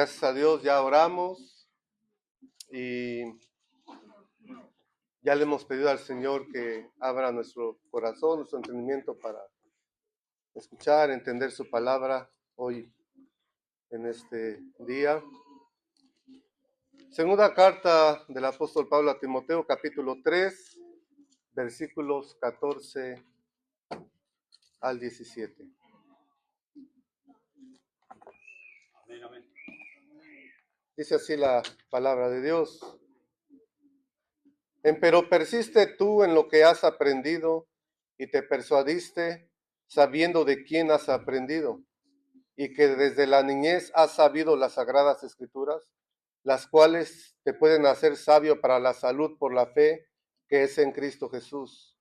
Gracias a Dios ya oramos y ya le hemos pedido al Señor que abra nuestro corazón, nuestro entendimiento para escuchar, entender su palabra hoy en este día. Segunda carta del apóstol Pablo a Timoteo, capítulo 3, versículos 14 al 17. Dice así la palabra de Dios. Empero persiste tú en lo que has aprendido y te persuadiste sabiendo de quién has aprendido y que desde la niñez has sabido las sagradas escrituras, las cuales te pueden hacer sabio para la salud por la fe que es en Cristo Jesús.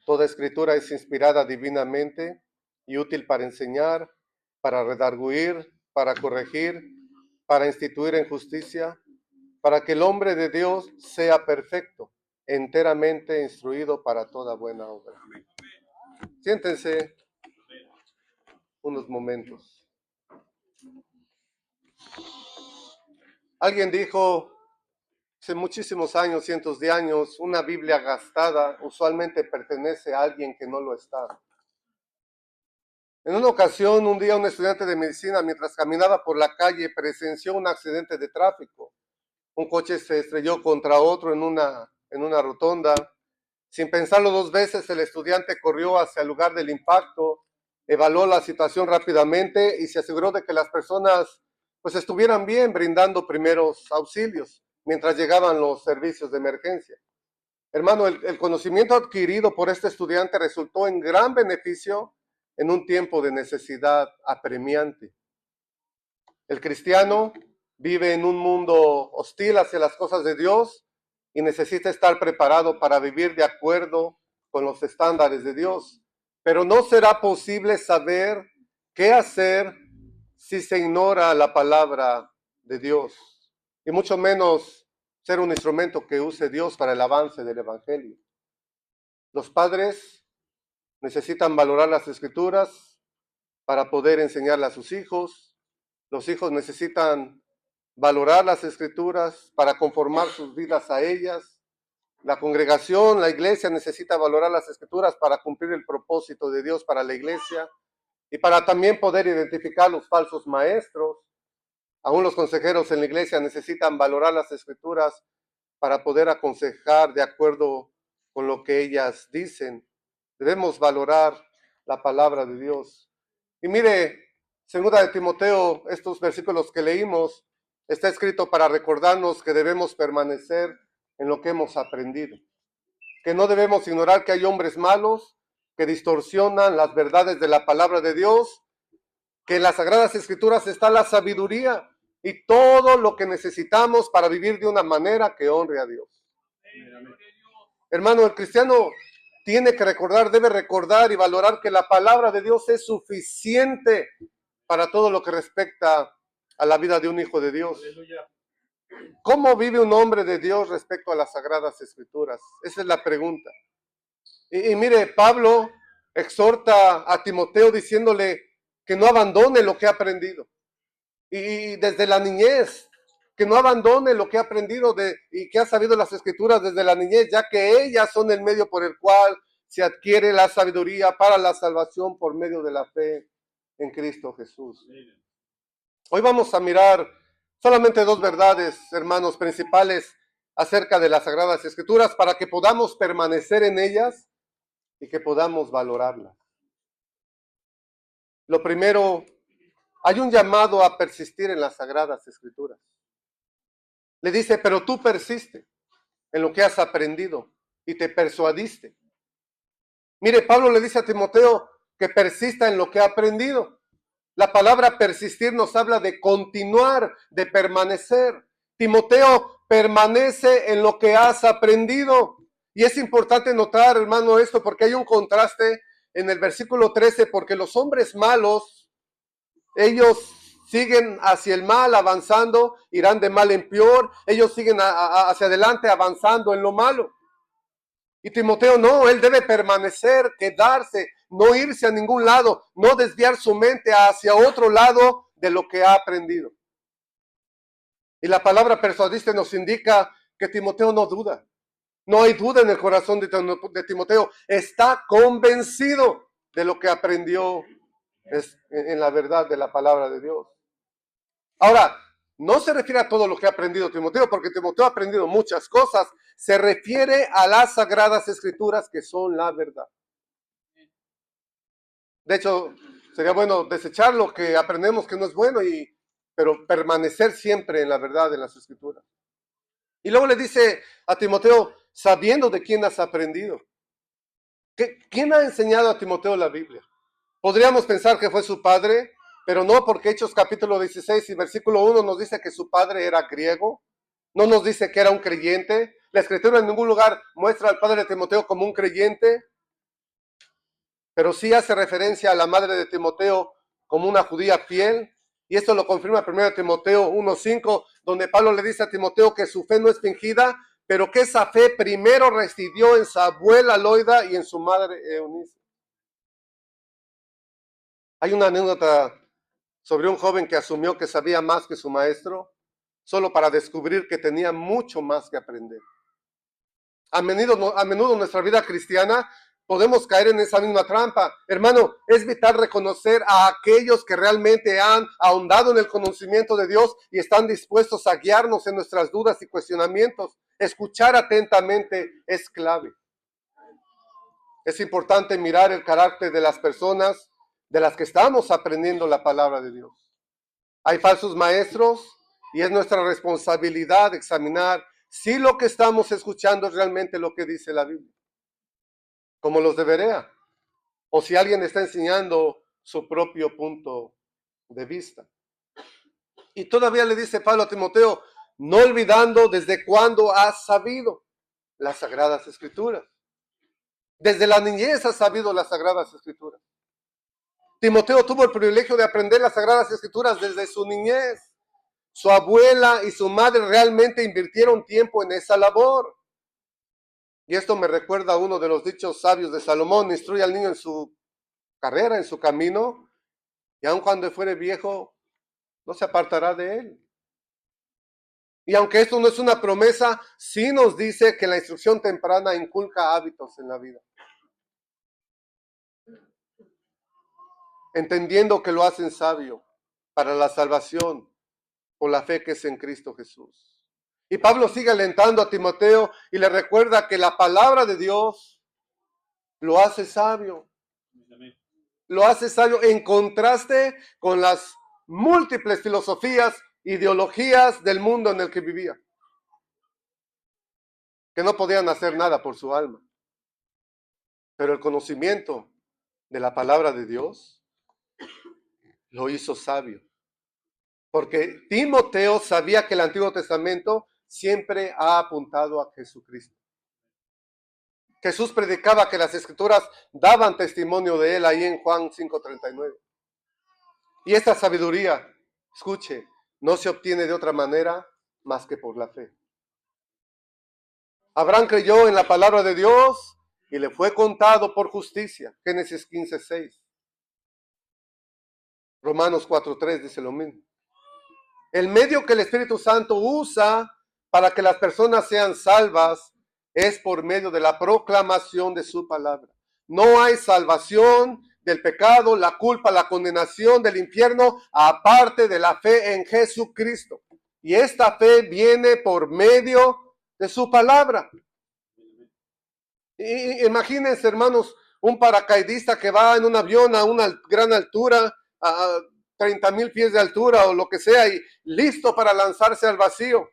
Toda escritura es inspirada divinamente y útil para enseñar, para redarguir, para corregir, para instituir en justicia, para que el hombre de Dios sea perfecto, enteramente instruido para toda buena obra. Siéntense unos momentos. Alguien dijo hace muchísimos años, cientos de años, una Biblia gastada usualmente pertenece a alguien que no lo está. En una ocasión, un día, un estudiante de medicina, mientras caminaba por la calle, presenció un accidente de tráfico. Un coche se estrelló contra otro en una rotonda. Sin pensarlo dos veces, el estudiante corrió hacia el lugar del impacto, evaluó la situación rápidamente y se aseguró de que las personas pues estuvieran bien, brindando primeros auxilios mientras llegaban los servicios de emergencia. Hermano, el conocimiento adquirido por este estudiante resultó en gran beneficio en un tiempo de necesidad apremiante. El cristiano vive en un mundo hostil hacia las cosas de Dios y necesita estar preparado para vivir de acuerdo con los estándares de Dios. Pero no será posible saber qué hacer si se ignora la palabra de Dios, y mucho menos ser un instrumento que use Dios para el avance del evangelio. Los padres necesitan valorar las escrituras para poder enseñarle a sus hijos. Los hijos necesitan valorar las escrituras para conformar sus vidas a ellas. La congregación, la iglesia necesita valorar las escrituras para cumplir el propósito de Dios para la iglesia y para también poder identificar los falsos maestros. Aún los consejeros en la iglesia necesitan valorar las escrituras para poder aconsejar de acuerdo con lo que ellas dicen. Debemos valorar la palabra de Dios. Y mire, segunda de Timoteo, estos versículos que leímos, está escrito para recordarnos que debemos permanecer en lo que hemos aprendido, que no debemos ignorar que hay hombres malos que distorsionan las verdades de la palabra de Dios, que en las Sagradas Escrituras está la sabiduría y todo lo que necesitamos para vivir de una manera que honre a Dios. Hermano, el cristiano tiene que recordar, debe recordar y valorar que la palabra de Dios es suficiente para todo lo que respecta a la vida de un hijo de Dios. ¿Cómo vive un hombre de Dios respecto a las Sagradas Escrituras? Esa es la pregunta. Y mire, Pablo exhorta a Timoteo diciéndole que no abandone lo que ha aprendido. Y desde la niñez, que no abandone lo que ha aprendido y que ha sabido las Escrituras desde la niñez, ya que ellas son el medio por el cual se adquiere la sabiduría para la salvación por medio de la fe en Cristo Jesús. Hoy vamos a mirar solamente dos verdades, hermanos, principales acerca de las Sagradas Escrituras para que podamos permanecer en ellas y que podamos valorarlas. Lo primero, hay un llamado a persistir en las Sagradas Escrituras. Le dice, pero tú persiste en lo que has aprendido y te persuadiste. Mire, Pablo le dice a Timoteo que persista en lo que ha aprendido. La palabra persistir nos habla de continuar, de permanecer. Timoteo, permanece en lo que has aprendido. Y es importante notar, hermano, esto porque hay un contraste en el versículo 13, porque los hombres malos, ellos siguen hacia el mal, avanzando, irán de mal en peor. Ellos siguen hacia adelante, avanzando en lo malo. Y Timoteo no, él debe permanecer, quedarse, no irse a ningún lado, no desviar su mente hacia otro lado de lo que ha aprendido. Y la palabra persuadirse nos indica que Timoteo no duda. No hay duda en el corazón de Timoteo. Está convencido de lo que aprendió en la verdad de la palabra de Dios. Ahora, no se refiere a todo lo que ha aprendido Timoteo, porque Timoteo ha aprendido muchas cosas. Se refiere a las sagradas escrituras que son la verdad. De hecho, sería bueno desechar lo que aprendemos que no es bueno, pero permanecer siempre en la verdad de las escrituras. Y luego le dice a Timoteo, sabiendo de quién has aprendido. ¿Quién ha enseñado a Timoteo la Biblia? Podríamos pensar que fue su padre, pero no, porque Hechos capítulo 16 y versículo 1 nos dice que su padre era griego, no nos dice que era un creyente. La escritura en ningún lugar muestra al padre de Timoteo como un creyente, pero sí hace referencia a la madre de Timoteo como una judía fiel, y esto lo confirma 1 Timoteo 1:5, donde Pablo le dice a Timoteo que su fe no es fingida, pero que esa fe primero residió en su abuela Loida y en su madre Eunice. Hay una anécdota sobre un joven que asumió que sabía más que su maestro, solo para descubrir que tenía mucho más que aprender. A menudo en nuestra vida cristiana podemos caer en esa misma trampa. Hermano, es vital reconocer a aquellos que realmente han ahondado en el conocimiento de Dios y están dispuestos a guiarnos en nuestras dudas y cuestionamientos. Escuchar atentamente es clave. Es importante mirar el carácter de las personas de las que estamos aprendiendo la palabra de Dios. Hay falsos maestros y es nuestra responsabilidad examinar si lo que estamos escuchando es realmente lo que dice la Biblia, como los de Berea, o si alguien está enseñando su propio punto de vista. Y todavía le dice Pablo a Timoteo, no olvidando desde cuándo has sabido las Sagradas Escrituras. Desde la niñez has sabido las Sagradas Escrituras. Timoteo tuvo el privilegio de aprender las Sagradas Escrituras desde su niñez. Su abuela y su madre realmente invirtieron tiempo en esa labor. Y esto me recuerda a uno de los dichos sabios de Salomón: instruye al niño en su carrera, en su camino, y aun cuando fuere viejo, no se apartará de él. Y aunque esto no es una promesa, sí nos dice que la instrucción temprana inculca hábitos en la vida. Entendiendo que lo hacen sabio para la salvación por la fe que es en Cristo Jesús. Y Pablo sigue alentando a Timoteo y le recuerda que la palabra de Dios lo hace sabio. Lo hace sabio en contraste con las múltiples filosofías, ideologías del mundo en el que vivía, que no podían hacer nada por su alma. Pero el conocimiento de la palabra de Dios lo hizo sabio. Porque Timoteo sabía que el Antiguo Testamento siempre ha apuntado a Jesucristo. Jesús predicaba que las Escrituras daban testimonio de él ahí en Juan 5:39. Y esta sabiduría, escuche, no se obtiene de otra manera más que por la fe. Abraham creyó en la palabra de Dios y le fue contado por justicia. Génesis 15:6. Romanos 4:3 dice lo mismo. El medio que el Espíritu Santo usa para que las personas sean salvas es por medio de la proclamación de su palabra. No hay salvación del pecado, la culpa, la condenación del infierno, aparte de la fe en Jesucristo. Y esta fe viene por medio de su palabra. Imagínense, hermanos, un paracaidista que va en un avión a una gran altura, a 30,000 pies de altura o lo que sea, y listo para lanzarse al vacío.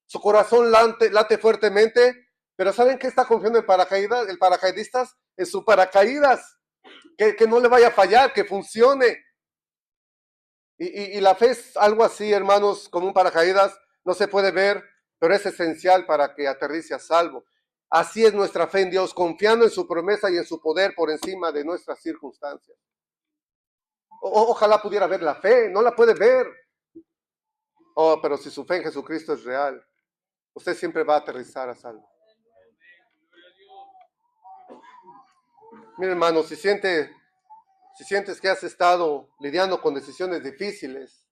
Su corazón late fuertemente, pero ¿saben qué está confiando el paracaidista? En su paracaídas, que no le vaya a fallar, que funcione. Y la fe es algo así, hermanos, como un paracaídas, no se puede ver, pero es esencial para que aterrice a salvo. Así es nuestra fe en Dios, confiando en su promesa y en su poder por encima de nuestras circunstancias. Ojalá pudiera ver la fe, no la puede ver. Oh, pero si su fe en Jesucristo es real, usted siempre va a aterrizar a salvo. Mira, hermano, si sientes que has estado lidiando con decisiones difíciles,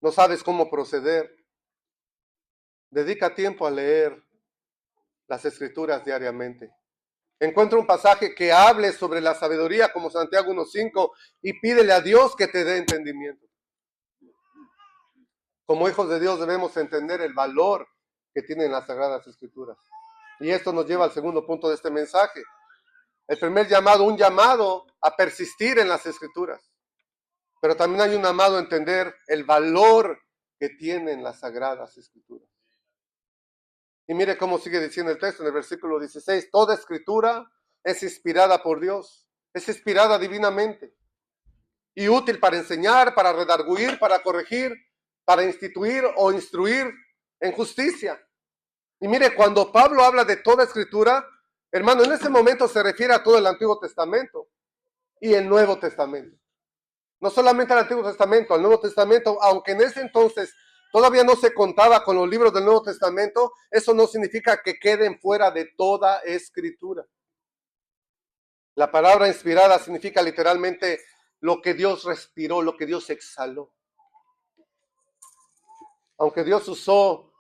no sabes cómo proceder, Dedica tiempo a leer las Escrituras diariamente. Encuentra un pasaje que hable sobre la sabiduría como Santiago 1:5 y pídele a Dios que te dé entendimiento. Como hijos de Dios debemos entender el valor que tienen las Sagradas Escrituras. Y esto nos lleva al segundo punto de este mensaje. El primer llamado, un llamado a persistir en las Escrituras. Pero también hay un llamado a entender el valor que tienen las Sagradas Escrituras. Y mire cómo sigue diciendo el texto en el versículo 16. Toda escritura es inspirada por Dios, es inspirada divinamente y útil para enseñar, para redarguir, para corregir, para instituir o instruir en justicia. Y mire, cuando Pablo habla de toda escritura, hermano, en ese momento se refiere a todo el Antiguo Testamento y el Nuevo Testamento. No solamente al Antiguo Testamento, al Nuevo Testamento, aunque en ese entonces todavía no se contaba con los libros del Nuevo Testamento, eso no significa que queden fuera de toda escritura. La palabra inspirada significa literalmente lo que Dios respiró, lo que Dios exhaló. Aunque Dios usó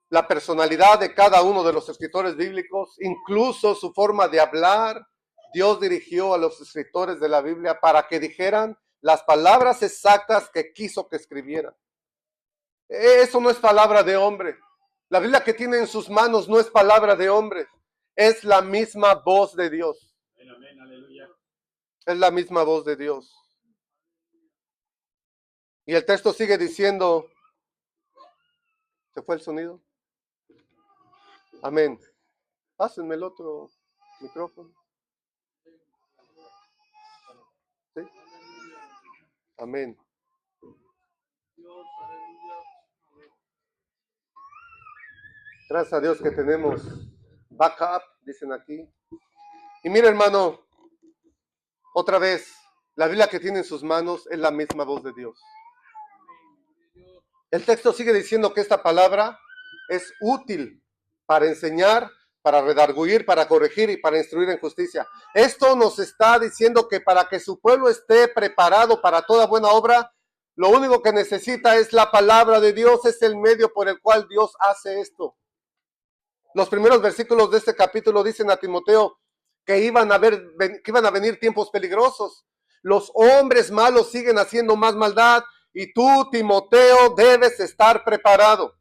la personalidad de cada uno de los escritores bíblicos, incluso su forma de hablar, Dios dirigió a los escritores de la Biblia para que dijeran las palabras exactas que quiso que escribieran. Eso no es palabra de hombre. La Biblia que tiene en sus manos no es palabra de hombre. Es la misma voz de Dios. Amén, aleluya. Es la misma voz de Dios. Y el texto sigue diciendo, ¿se fue el sonido? Amén. Pásenme el otro micrófono. ¿Sí? Amén. Gracias a Dios que tenemos backup, dicen aquí. Y mira, hermano, otra vez, la Biblia que tiene en sus manos es la misma voz de Dios. El texto sigue diciendo que esta palabra es útil para enseñar, para redarguir, para corregir y para instruir en justicia. Esto nos está diciendo que para que su pueblo esté preparado para toda buena obra, lo único que necesita es la palabra de Dios, es el medio por el cual Dios hace esto. Los primeros versículos de este capítulo dicen a Timoteo que iban a venir tiempos peligrosos. Los hombres malos siguen haciendo más maldad y tú, Timoteo, debes estar preparado.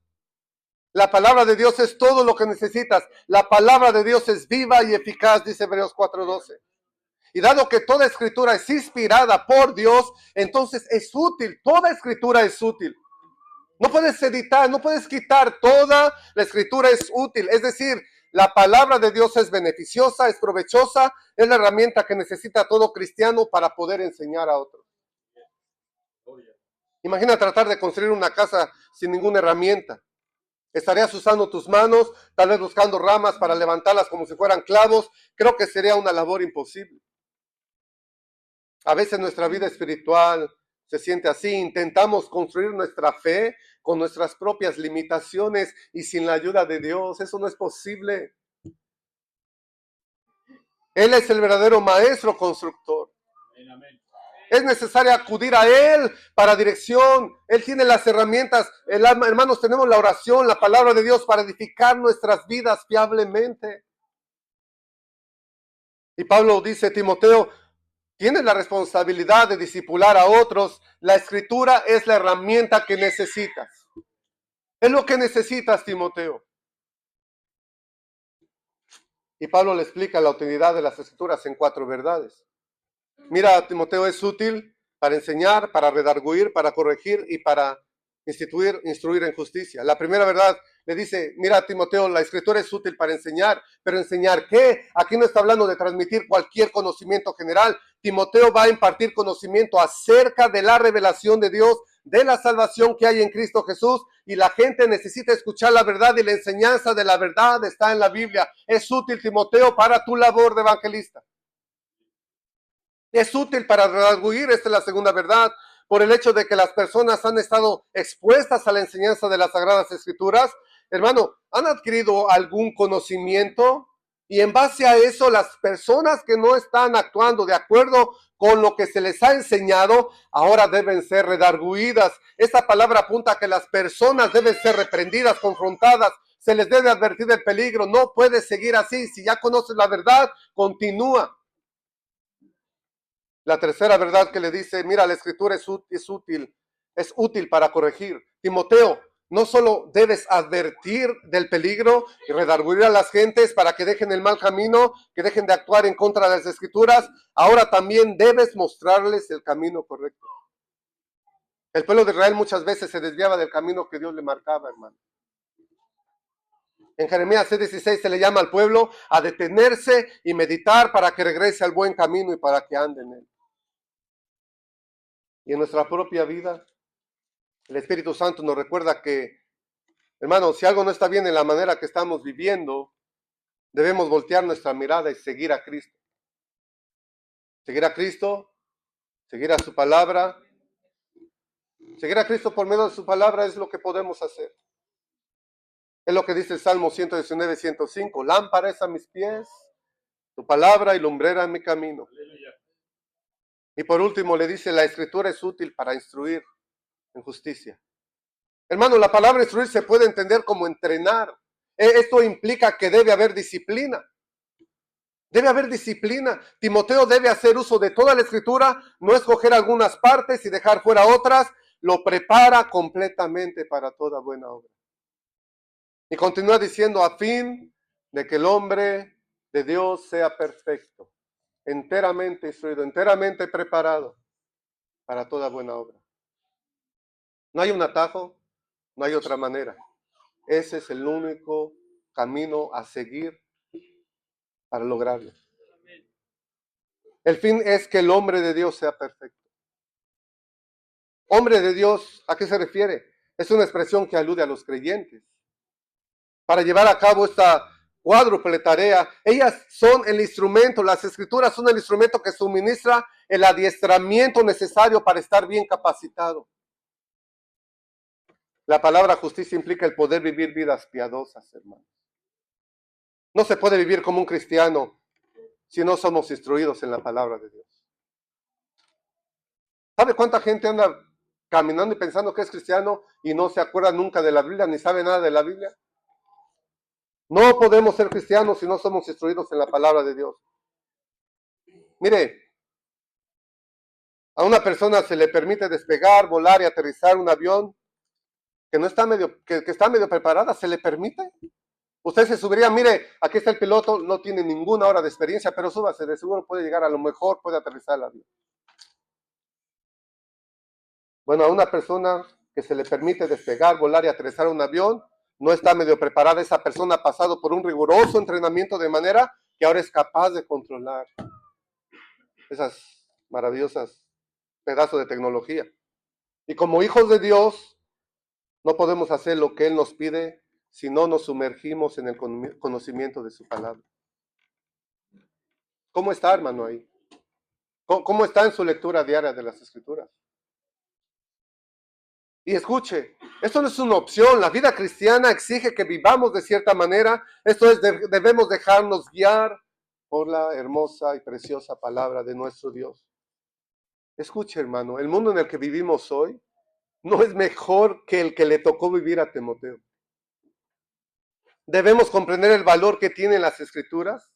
La palabra de Dios es todo lo que necesitas. La palabra de Dios es viva y eficaz, dice Hebreos 4:12. Y dado que toda escritura es inspirada por Dios, entonces es útil. Toda escritura es útil. No puedes editar, no puedes quitar. Toda la escritura es útil. Es decir, la palabra de Dios es beneficiosa, es provechosa, es la herramienta que necesita todo cristiano para poder enseñar a otros. Imagina tratar de construir una casa sin ninguna herramienta. Estarías usando tus manos, tal vez buscando ramas para levantarlas como si fueran clavos. Creo que sería una labor imposible. A veces nuestra vida espiritual se siente así. Intentamos construir nuestra fe con nuestras propias limitaciones y sin la ayuda de Dios. Eso no es posible. Él es el verdadero maestro constructor. Amén. Es necesario acudir a Él para dirección. Él tiene las herramientas. Hermanos, tenemos la oración, la palabra de Dios para edificar nuestras vidas fiablemente. Y Pablo dice, Timoteo, tienes la responsabilidad de discipular a otros. La escritura es la herramienta que necesitas. Es lo que necesitas, Timoteo. Y Pablo le explica la utilidad de las escrituras en 4 verdades. Mira, Timoteo, es útil para enseñar, para redarguir, para corregir y para instruir en justicia. La primera verdad le dice, mira, Timoteo, la escritura es útil para enseñar, pero ¿enseñar qué? Aquí no está hablando de transmitir cualquier conocimiento general. Timoteo va a impartir conocimiento acerca de la revelación de Dios, de la salvación que hay en Cristo Jesús, y la gente necesita escuchar la verdad, y la enseñanza de la verdad está en la Biblia. Es útil, Timoteo, para tu labor de evangelista. Es útil para redarguir, esta es la segunda verdad, por el hecho de que las personas han estado expuestas a la enseñanza de las Sagradas Escrituras. Hermano, ¿han adquirido algún conocimiento Y en base a eso, las personas que no están actuando de acuerdo con lo que se les ha enseñado, ahora deben ser redarguidas. Esta palabra apunta a que las personas deben ser reprendidas, confrontadas, se les debe advertir del peligro. No puedes seguir así. Si ya conoces la verdad, continúa. La tercera verdad que le dice, mira, la escritura es útil para corregir. Timoteo, no solo debes advertir del peligro y redarguir a las gentes para que dejen el mal camino, que dejen de actuar en contra de las escrituras, ahora también debes mostrarles el camino correcto. El pueblo de Israel muchas veces se desviaba del camino que Dios le marcaba, hermano. En Jeremías 6:16 se le llama al pueblo a detenerse y meditar para que regrese al buen camino y para que ande en él. Y en nuestra propia vida, el Espíritu Santo nos recuerda que, hermano, si algo no está bien en la manera que estamos viviendo, debemos voltear nuestra mirada y seguir a Cristo. Seguir a Cristo, seguir a su palabra. Seguir a Cristo por medio de su palabra es lo que podemos hacer. Es lo que dice el Salmo 119, 105. Lámpara es a mis pies, tu palabra y lumbrera en mi camino. Y por último le dice, la escritura es útil para instruir en justicia. Hermano, la palabra instruir se puede entender como entrenar. Esto implica que debe haber disciplina. Debe haber disciplina. Timoteo debe hacer uso de toda la escritura, no escoger algunas partes y dejar fuera otras. Lo prepara completamente para toda buena obra. Y continúa diciendo, a fin de que el hombre de Dios sea perfecto, enteramente instruido, enteramente preparado para toda buena obra. No hay un atajo, no hay otra manera. Ese es el único camino a seguir para lograrlo. El fin es que el hombre de Dios sea perfecto. Hombre de Dios, ¿a qué se refiere? Es una expresión que alude a los creyentes. Para llevar a cabo esta cuádruple tarea, ellas son el instrumento, las escrituras son el instrumento que suministra el adiestramiento necesario para estar bien capacitado. La palabra justicia implica el poder vivir vidas piadosas, hermanos. No se puede vivir como un cristiano si no somos instruidos en la palabra de Dios. ¿Sabe cuánta gente anda caminando y pensando que es cristiano y no se acuerda nunca de la Biblia ni sabe nada de la Biblia? No podemos ser cristianos si no somos instruidos en la palabra de Dios. Mire, a una persona se le permite despegar, volar y aterrizar un avión que no está que está medio preparada, ¿se le permite? Usted se subiría, mire, aquí está el piloto, no tiene ninguna hora de experiencia, pero súbase, de seguro puede llegar, a lo mejor puede aterrizar el avión. Bueno, a una persona que se le permite despegar, volar y aterrizar un avión, no está medio preparada, esa persona ha pasado por un riguroso entrenamiento de manera que ahora es capaz de controlar esas maravillosas pedazos de tecnología. Y como hijos de Dios, no podemos hacer lo que Él nos pide si no nos sumergimos en el conocimiento de su palabra. ¿Cómo está, hermano, ahí? ¿Cómo está en su lectura diaria de las Escrituras? Y escuche, esto no es una opción, la vida cristiana exige que vivamos de cierta manera, esto es, debemos dejarnos guiar por la hermosa y preciosa palabra de nuestro Dios. Escuche, hermano, el mundo en el que vivimos hoy no es mejor que el que le tocó vivir a Timoteo. Debemos comprender el valor que tienen las Escrituras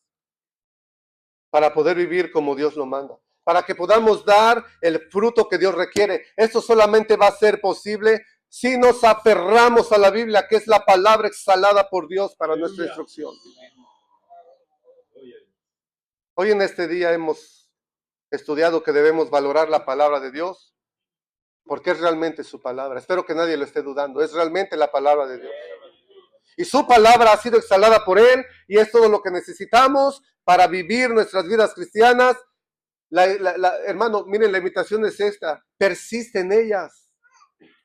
para poder vivir como Dios lo manda, para que podamos dar el fruto que Dios requiere. Esto solamente va a ser posible si nos aferramos a la Biblia, que es la palabra exhalada por Dios para nuestra instrucción. Hoy en este día hemos estudiado que debemos valorar la palabra de Dios, porque es realmente su palabra. Espero que nadie lo esté dudando, es realmente la palabra de Dios. Y su palabra ha sido exhalada por Él, y es todo lo que necesitamos para vivir nuestras vidas cristianas. Hermano, miren, la invitación es esta: persiste en ellas.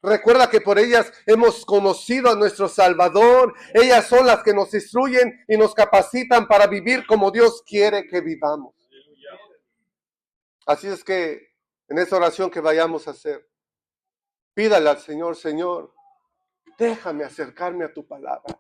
Recuerda que por ellas hemos conocido a nuestro Salvador. Ellas son las que nos instruyen y nos capacitan para vivir como Dios quiere que vivamos. Así es que en esta oración que vayamos a hacer, pídale al Señor, Señor, déjame acercarme a tu palabra.